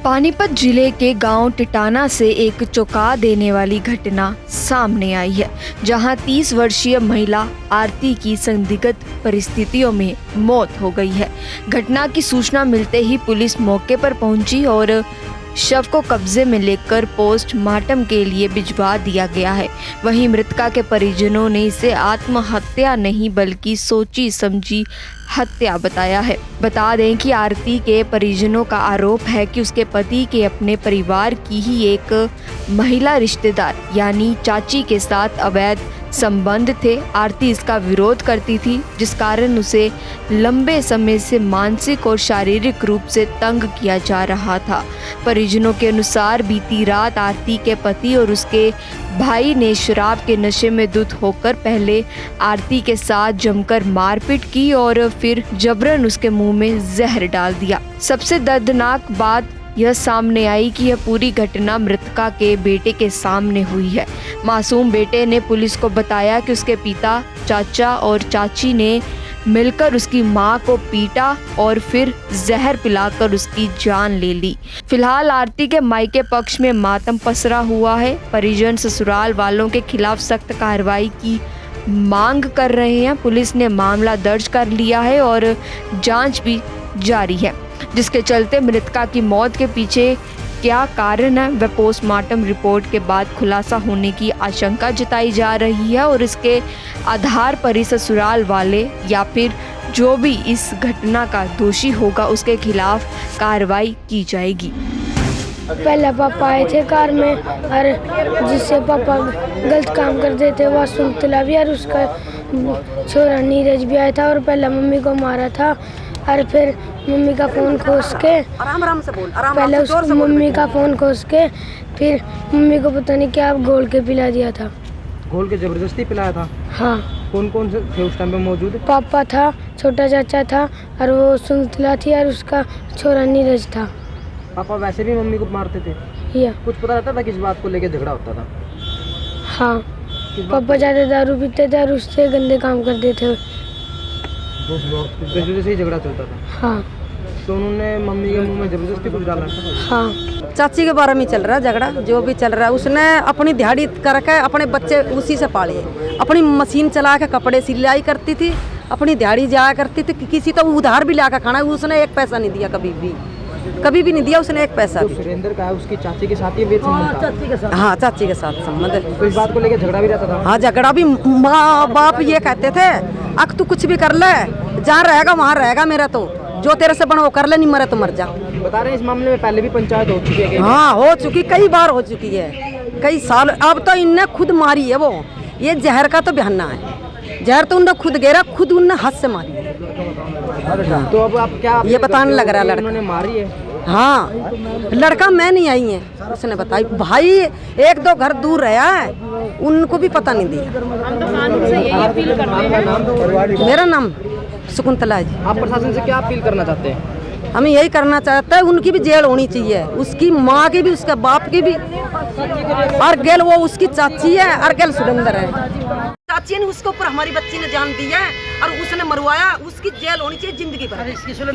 पानीपत जिले के गांव टिटाना से एक चौंका देने वाली घटना सामने आई है, जहां 30 वर्षीय महिला आरती की संदिग्ध परिस्थितियों में मौत हो गई है। घटना की सूचना मिलते ही पुलिस मौके पर पहुंची और शव को कब्जे में लेकर पोस्टमार्टम के लिए भिजवा दिया गया है। वहीं मृतका के परिजनों ने इसे आत्महत्या नहीं बल्कि सोची समझी हत्या बताया है। बता दें कि आरती के परिजनों का आरोप है कि उसके पति के अपने परिवार की ही एक महिला रिश्तेदार यानी चाची के साथ अवैध संबंध थे। आरती इसका विरोध करती थी, जिस कारण उसे लंबे समय से मानसिक और शारीरिक रूप से तंग किया जा रहा था। परिजनों के अनुसार बीती रात आरती के पति और उसके भाई ने शराब के नशे में धुत होकर पहले आरती के साथ जमकर मारपीट की और फिर जबरन उसके मुंह में जहर डाल दिया। सबसे दर्दनाक बात यह सामने आई कि यह पूरी घटना मृतका के बेटे के सामने हुई है। मासूम बेटे ने पुलिस को बताया कि उसके पिता, चाचा और चाची ने मिलकर उसकी मां को पीटा और फिर जहर पिलाकर उसकी जान ले ली। फिलहाल आरती के मायके पक्ष में मातम पसरा हुआ है। परिजन ससुराल वालों के खिलाफ सख्त कार्रवाई की मांग कर रहे हैं। पुलिस ने मामला दर्ज कर लिया है और जांच भी जारी है, जिसके चलते मृतका की मौत के पीछे क्या कारण है वह पोस्टमार्टम रिपोर्ट के बाद खुलासा होने की आशंका जताई जा रही है और इसके आधार पर ही ससुराल वाले या फिर जो भी इस घटना का दोषी होगा उसके खिलाफ कार्रवाई की जाएगी। पहले पापा आए थे कार में और जिससे पापा गलत काम करते थे वह सुनतला भी और उसका छोरा नीरज भी आया था और पहले मम्मी को मारा था और फिर मम्मी का फ़ोन खोस के आराम से बोल, पहले उसको मम्मी का फ़ोन खोस के फिर मम्मी को पता नहीं क्या घोल के पिला दिया था। घोल के जबरदस्ती पिलाया था? हाँ। कौन कौन से थे उस टाइम पे मौजूद? पापा था, छोटा चाचा था और वो सुनतला थी और उसका छोरा नीरज था। पापा वैसे भी मम्मी को मारते थे? या कुछ पता रहता था किस बात को लेके झगड़ा होता था? हाँ, पापा ज़्यादा दारू पीते थे और उससे गंदे काम करते थे। इस वजह से ही झगड़ा चलता था? हाँ। तो उन्होंने मम्मी के मुंह में जबरदस्ती कुछ डाला? हाँ। चाची के बारे में चल रहा है झगड़ा, जो भी चल रहा है। उसने अपनी दिहाड़ी करके अपने बच्चे उसी से पाले। अपनी मशीन चला के कपड़े सिलाई करती थी, अपनी दिहाड़ी जाया करती थी। किसी तो उधार भी ला कर खाना, उसने एक पैसा नहीं दिया, कभी भी नहीं दिया उसने एक पैसा भी। सुरेंद्र का उसकी चाची के साथ ही चाची के साथ? हाँ, चाची के साथ संबंध है। तो इस बात को लेकर झगड़ा भी रहता था? हाँ, झगड़ा भी। माँ बाप ये कहते थे अक तू कुछ भी कर ले, जहाँ रहेगा वहाँ रहेगा, मेरा तो जो तेरे से बना वो कर ले, नहीं मरे तो मर जा। बता रहे हैं इस मामले में पहले भी पंचायत हो चुकी है? हाँ, हो चुकी, कई बार हो चुकी है, कई साल। अब तो इनने खुद मारी है वो, ये जहर का तो बहाना है। जहर तो उन्होंने खुद गेरा, खुद उनने हाथ से मारी है। तो अब आप क्या ये बताने लग रहा है लड़का उन्होंने मारी है? हाँ, लड़का मैं नहीं आई है, उसने बताई। भाई 1-2 घर दूर रहा है, उनको भी पता नहीं दिया। मेरा नाम शकुंतला है जी। आप प्रशासन से क्या अपील करना चाहते हैं? हम यही करना चाहते हैं, उनकी भी जेल होनी चाहिए, उसकी माँ की भी, उसके बाप की भी। और गेल वो उसकी चाची है और गेल सुरेंद्र है। चाची ने उसके ऊपर हमारी बच्ची ने जान दी है और उसने मरवाया, उसकी जेल होनी चाहिए जिंदगी भर।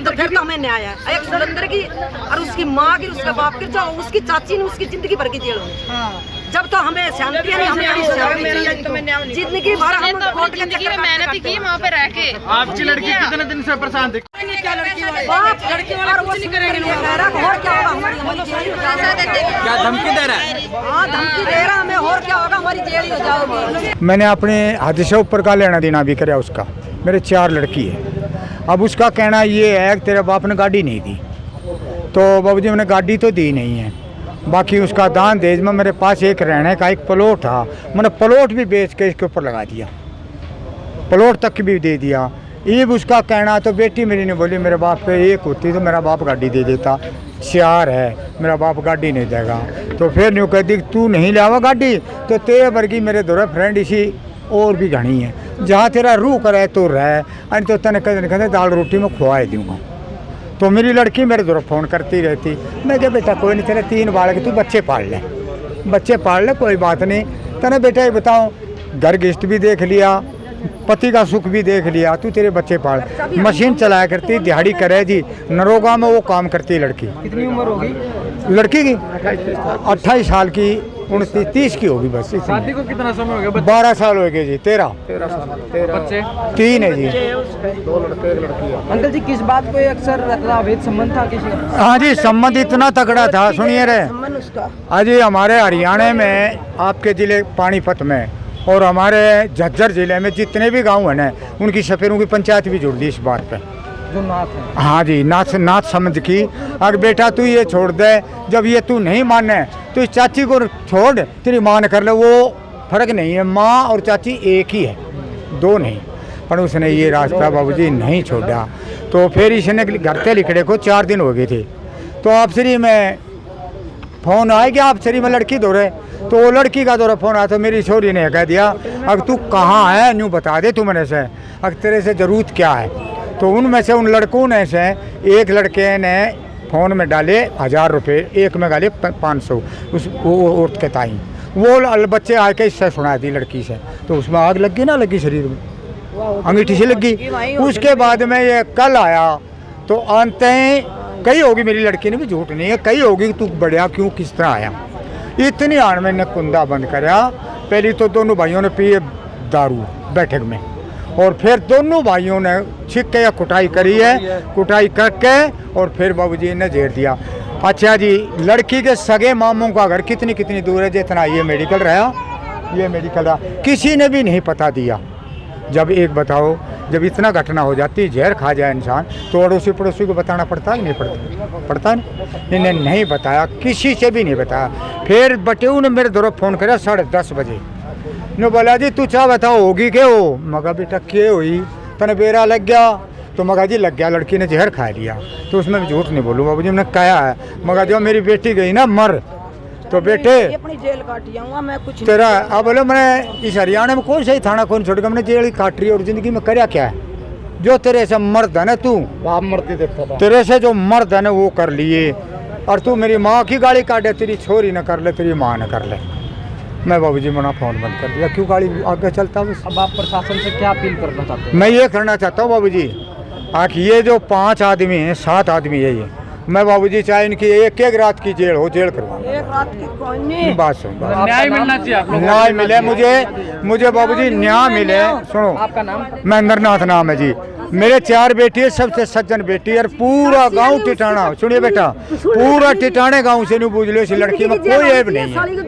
तो फिर तो हमें न्याय है। एक सुरेंद्र की और उसकी माँ की, उसके बाप की, जो उसकी चाची ने, उसकी जिंदगी भर की जेल होनी। जब तो हमें शांति नहीं, हमें जिंदगी भर हम कोर्ट के चक्कर में मेहनत की वहाँ पे रह के। आपकी लड़की कितने दिन से परेशान थी? क्या लड़की वाला कुछ नहीं करेंगे। और क्या होगा हमारी क्या धमकी दे रहा है? हाँ, धमकी दे रहा हमें, और क्या होगा, हमारी जेल हो जाओगी। मैंने अपने हद से ऊपर का लेना देना भी कराया उसका। मेरे 4 लड़की है। अब उसका कहना ये है कि तेरे बाप ने गाड़ी नहीं दी, तो बाबूजी मैंने गाड़ी तो दी नहीं है। बाकी उसका दान देज में मेरे पास एक रहने का एक प्लॉट था, मैंने प्लॉट भी बेच के इसके ऊपर लगा दिया, प्लॉट तक भी दे दिया। ये भी उसका कहना, तो बेटी मेरी ने बोली मेरे बाप पे एक होती तो मेरा बाप गाड़ी दे देता, 4 है, मेरा बाप गाड़ी नहीं देगा। तो फिर न्यू कहती तू नहीं लावा गाड़ी, तो तेरे वर्गी मेरे दोरे फ्रेंड इसी और भी घनी है, जहाँ तेरा रूह करे तो रह, अरे तो तने कहते दाल रोटी में खुआए दूँगा। तो मेरी लड़की मेरे दोरे फ़ोन करती रहती। मैं क्या बेटा कोई नहीं, तेरे 3 बालक, तू बच्चे पाल ले, कोई बात नहीं। तने बेटा ये बताओ, घर गिश्त भी देख लिया, पति का सुख भी देख लिया, तू तेरे बच्चे पाल। मशीन चलाया करती, दिहाड़ी करे जी, नरोगा में वो काम करती लड़की। कितनी उम्र होगी? लड़की की 28 साल की, 29 30 की होगी बस। शादी को कितना समय हो गया? 12 साल हो गए जी। 13 साल। बच्चे 3 है जी। 2 लड़के 1 लड़की है। अंकल जी किस बात पे अक्सर अवैध संबंध था किसी का? हाँ जी, संबंध इतना तगड़ा था, सुनिए रे। आज ये हमारे हरियाणा में, आपके जिले पानीपत में और हमारे झज्जर जिले में जितने भी गांव हैं ना, उनकी सफेरों की पंचायत भी जुड़ दी इस बात पे। जो नाथ है। हाँ जी, नाथ समझ की। अगर बेटा तू ये छोड़ दे, जब ये तू नहीं माने तो इस चाची को छोड़, तेरी माँ ने कर ले, वो फर्क नहीं है, माँ और चाची एक ही है, 2 नहीं। पर उसने ये रास्ता बाबूजी नहीं छोड़ा। तो फिर इसने घर से लिखड़े को 4 दिन हो गए थे। तो आप श्री में फ़ोन आए कि आप श्री में लड़की दो रहे, तो वो लड़की का दौरा फ़ोन आया। तो मेरी छोरी ने कह दिया, अब तू कहाँ है न्यू बता दे तू मेरे से, अब तेरे से ज़रूरत क्या है। तो उनमें से उन लड़कों ने से एक लड़के ने फ़ोन में डाले 1000 रुपये, एक में डाले 500 उस वो औरत के ताई। वो बच्चे आके इससे सुना दी लड़की से, तो उसमें आग लग गई ना, लगी शरीर में, अंगीठी से लगी। उसके बाद में ये कल आया तो अंत कही होगी, मेरी लड़की ने भी झूठ नहीं है, कही होगी तू बढ़िया क्यों किस तरह आया। इतनी आड़ में ने कुंदा बंद कराया। पहली तो दोनों भाइयों ने पिए दारू बैठक में, और फिर दोनों भाइयों ने छिक्के या कुटाई करी है, कुटाई करके और फिर बाबूजी ने जेर दिया। अच्छा जी, लड़की के सगे मामों का घर कितनी कितनी दूर है, जितना ये मेडिकल रहा, ये मेडिकल रहा, किसी ने भी नहीं पता दिया। जब एक बताओ, जब इतना घटना हो जाती, जहर खा जाए इंसान, तो अड़ोसी पड़ोसी को बताना पड़ता है कि नहीं पड़ता नहीं। इन्हें नहीं बताया, किसी से भी नहीं बताया। फिर बटेऊ ने मेरे दौर फ़ोन कराया 10:30 बजे, ने बोला जी तू चाह बताओ होगी के हो। मगा बेटा के हुई, तने बेरा लग गया। तो मगा जी लग गया, लड़की ने जहर खा लिया। तो उसमें भी झूठ नहीं बोलूँ बाबूजी, मैंने कहा है। मगा जो मेरी बेटी गई ना मर, तो बेटे अपनी जेल काटी आऊँगा मैं, कुछ तेरा अब बोले मैंने इस हरियाणा में कौन सही थाना कौन छोड़ के मैंने जेल काट रही, और जिंदगी में कर्या क्या है। जो तेरे से मर्द है ना, तू आप मरती देखता था। तेरे से जो मर्द है ना वो कर लिए, और तू मेरी माँ की गाड़ी काटे, तेरी छोरी न कर ले, तेरी माँ न कर ले। मैं बाबूजी मना फ़ोन बंद कर दिया, क्यों गाड़ी आगे चलता बस। अब आप प्रशासन से क्या अपील करना चाहते हैं? मैं ये करना चाहता हूँ बाबूजी, ये जो 5 आदमी हैं, 7 आदमी है ये, मैं बाबूजी चाहे इनकी एक रात की जेल हो, जेल करवा। एक रात की कोई नहीं, बात सुन, न्याय मिलना चाहिए आप लोगों को। न्याय मिले मुझे बाबूजी, न्याय मिले। सुनो, आपका नाम? महेंद्रनाथ नाम है जी। मेरे 4 बेटी है, सबसे सज्जन बेटी, और पूरा गांव टिटाना, सुनिए बेटा, पूरा टिटाने गांव से नहीं बूझ लो, इस लड़की में कोई ऐब नहीं है।